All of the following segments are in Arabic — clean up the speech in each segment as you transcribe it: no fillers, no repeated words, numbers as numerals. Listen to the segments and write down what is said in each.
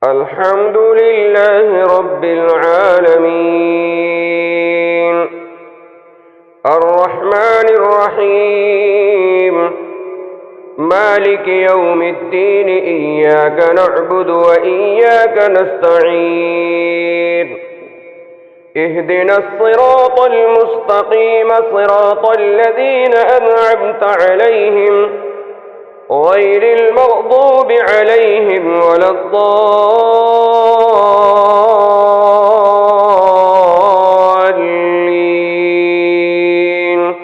الحمد لله رب العالمين الرحمن الرحيم مالك يوم الدين إياك نعبد وإياك نستعين اهدنا الصراط المستقيم صراط الذين أنعمت عليهم غير المغضوب عليهم ولا الضالين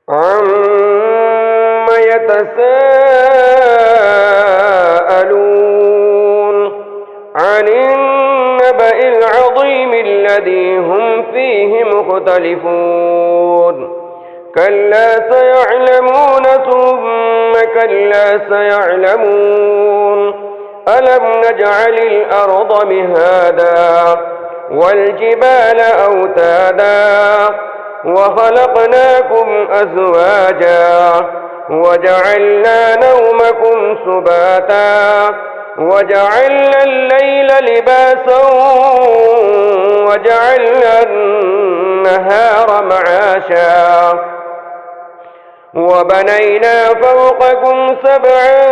عم يتساءلون عن النبأ العظيم الذي هم فيه مختلفون كلا سيعلمون ثم كلا سيعلمون ألم نجعل الأرض مهادا والجبال أوتادا وخلقناكم أزواجا وجعلنا نومكم سباتا وجعلنا الليل لباسا وجعلنا النهار معاشا وبنينا فوقكم سبعا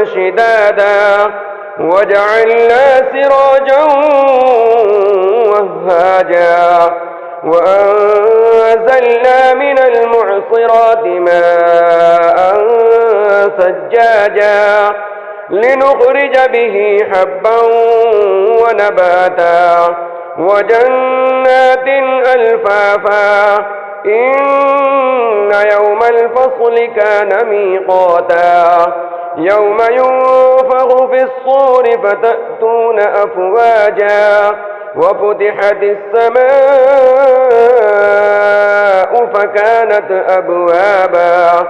شدادا وجعلنا سراجا وهاجا وأنزلنا من المعصرات ماء ثجاجا لنخرج به حبا ونباتا وجنات ألفافا إن يوم الفصل كان ميقاتا يوم ينفخ في الصور فتأتون أفواجا وفتحت السماء فكانت أبوابا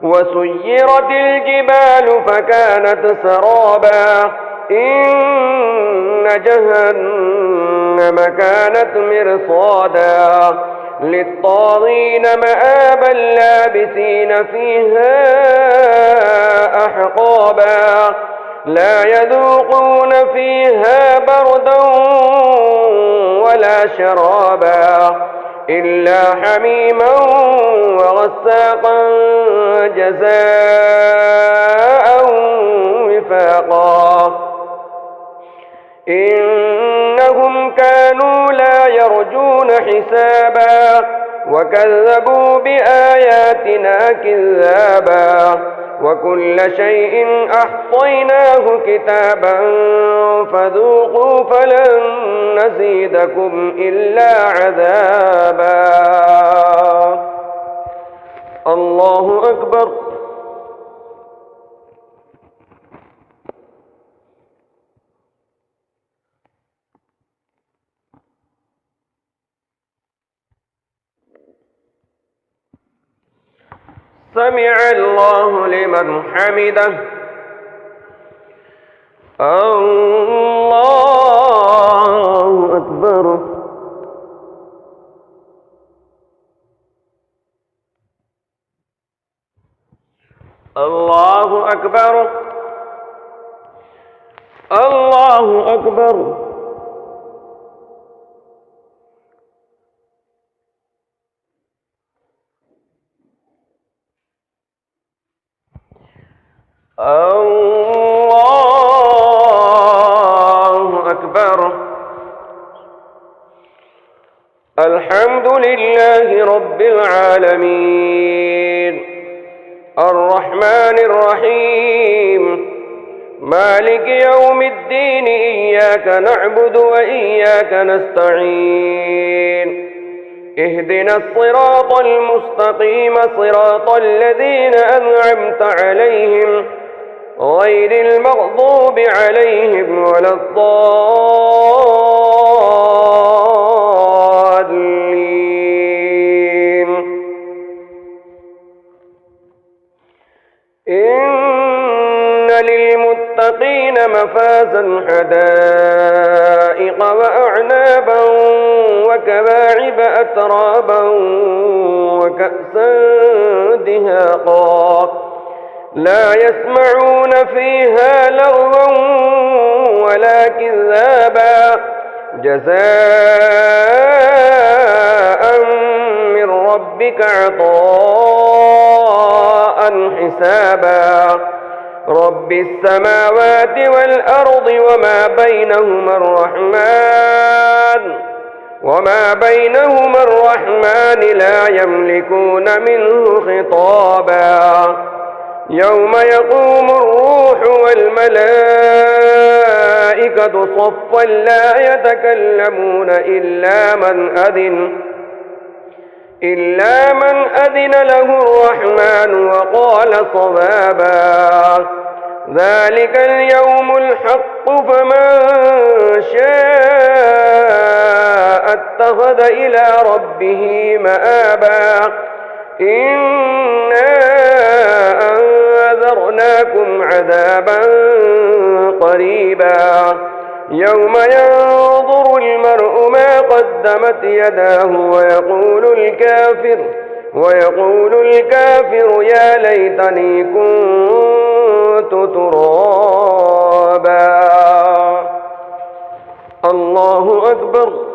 وسيرت الجبال فكانت سرابا إن جهنم كانت مرصادا للطاغين مآبا لابثين فيها أحقابا لا يذوقون فيها بردا ولا شرابا إلا حميما وغساقا جزاء وفاقا إنهم كانوا لا يرجون حسابا وكذبوا بآياتنا كذابا وكل شيء أحصيناه كتابا فذوقوا فلن نزيدكم إلا عذابا الله أكبر سمع الله لمن حمده الله أكبر الله أكبر الله أكبر الله أكبر الحمد لله رب العالمين الرحمن الرحيم مالك يوم الدين إياك نعبد وإياك نستعين اهدنا الصراط المستقيم صراط الذين أنعمت عليهم غير المغضوب عليهم ولا الضالين إن للمتقين مفازا حدائق وأعنابا وكواعب أترابا وكأسا دهاقا لا يسمعون فيها لغوا ولا كذابا جزاء من ربك عطاء حسابا رب السماوات والأرض وما بينهما الرحمن لا يملكون منه خطابا يوم يقوم الروح والملائكة صفا لا يتكلمون إلا من أذن له الرحمن وقال صوابا ذلك اليوم الحق فمن شاء اتخذ إلى ربه مآبا إنا أنذرناكم عذابا قريبا يوم ينظر المرء ما قدمت يداه ويقول الكافر يا ليتني كنت ترابا الله أكبر